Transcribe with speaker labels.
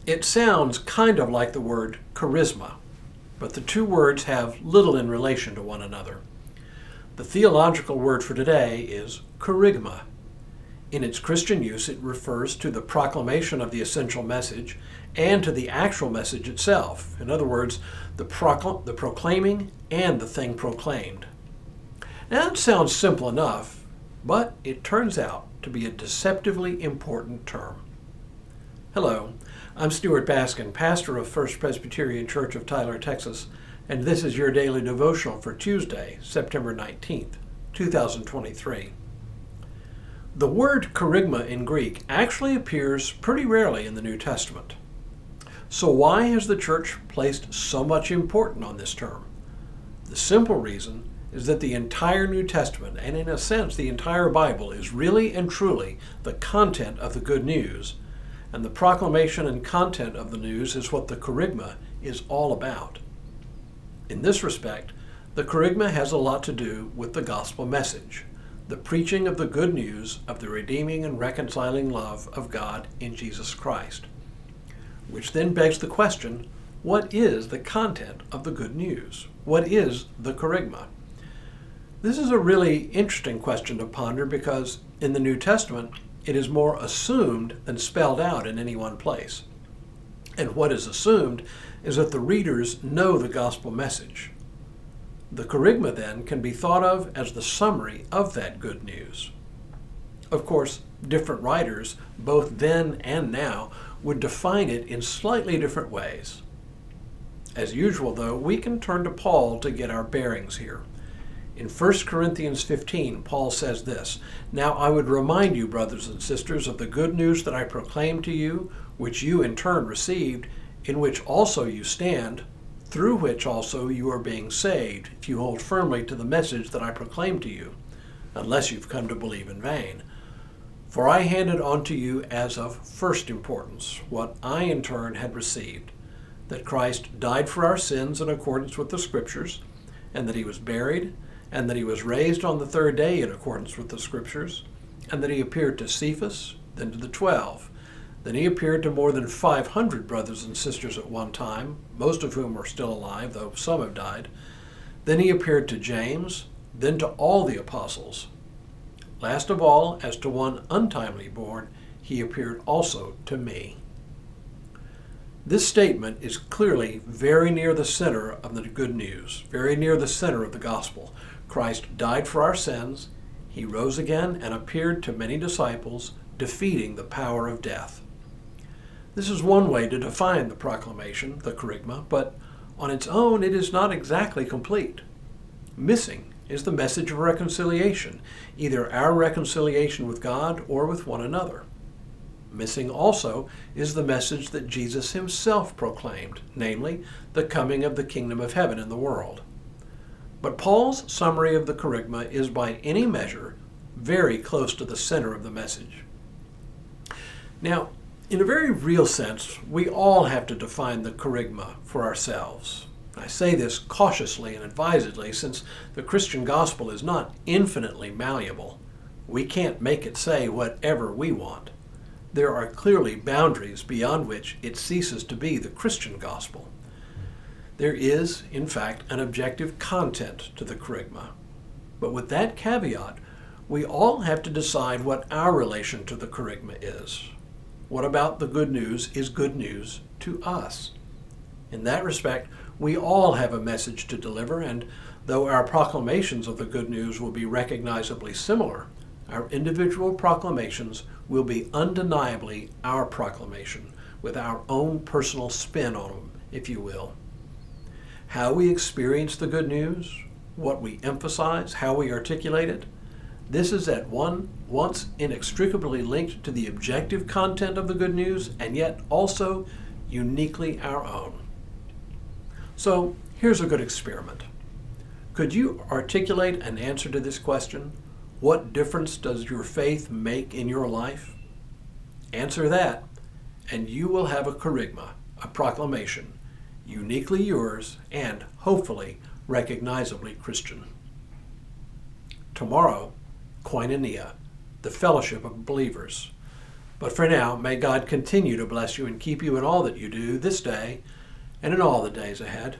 Speaker 1: It sounds kind of like the word charisma, but the two words have little in relation to one another. The theological word for today is Kerygma. In its Christian use, it refers to the proclamation of the essential message and to the actual message itself. In other words, the proclaiming and the thing proclaimed. Now, that sounds simple enough, but it turns out to be a deceptively important term. Hello, I'm Stuart Baskin, pastor of First Presbyterian Church of Tyler, Texas, and this is your daily devotional for Tuesday, September 19th, 2023. The word kerygma in Greek actually appears pretty rarely in the New Testament. So why has the church placed so much importance on this term? The simple reason is that the entire New Testament, and in a sense the entire Bible, is really and truly the content of the good news, and the proclamation and content of the news is what the kerygma is all about. In this respect, the kerygma has a lot to do with the gospel message, the preaching of the good news of the redeeming and reconciling love of God in Jesus Christ. Which then begs the question, what is the content of the good news? What is the kerygma? This is a really interesting question to ponder because in the New Testament, it is more assumed than spelled out in any one place. And what is assumed is that the readers know the gospel message. The kerygma then can be thought of as the summary of that good news. Of course, different writers, both then and now, would define it in slightly different ways. As usual, though, we can turn to Paul to get our bearings here. In 1 Corinthians 15, Paul says this, "Now I would remind you, brothers and sisters, of the good news that I proclaimed to you, which you in turn received, in which also you stand, through which also you are being saved, if you hold firmly to the message that I proclaimed to you, unless you've come to believe in vain. For I handed on to you as of first importance what I in turn had received, that Christ died for our sins in accordance with the Scriptures, and that he was buried, and that he was raised on the third day in accordance with the Scriptures, and that he appeared to Cephas, then to the 12. Then he appeared to more than 500 brothers and sisters at one time, most of whom are still alive, though some have died. Then he appeared to James, then to all the apostles. Last of all, as to one untimely born, he appeared also to me." This statement is clearly very near the center of the good news, very near the center of the gospel. Christ died for our sins, he rose again and appeared to many disciples, defeating the power of death. This is one way to define the proclamation, the kerygma, but on its own it is not exactly complete. Missing is the message of reconciliation, either our reconciliation with God or with one another. Missing also is the message that Jesus himself proclaimed, namely, the coming of the kingdom of heaven in the world. But Paul's summary of the kerygma is by any measure very close to the center of the message. Now, in a very real sense, we all have to define the kerygma for ourselves. I say this cautiously and advisedly since the Christian gospel is not infinitely malleable. We can't make it say whatever we want. There are clearly boundaries beyond which it ceases to be the Christian gospel. There is, in fact, an objective content to the kerygma. But with that caveat, we all have to decide what our relation to the kerygma is. What about the good news is good news to us? In that respect, we all have a message to deliver, and though our proclamations of the good news will be recognizably similar, our individual proclamations will be undeniably our proclamation, with our own personal spin on them, if you will. How we experience the good news, what we emphasize, how we articulate it, this is at once inextricably linked to the objective content of the good news and yet also uniquely our own. So here's a good experiment. Could you articulate an answer to this question? What difference does your faith make in your life? Answer that, and you will have a kerygma, a proclamation, uniquely yours and hopefully recognizably Christian. Tomorrow, koinonia, the fellowship of believers. But for now, may God continue to bless you and keep you in all that you do this day and in all the days ahead.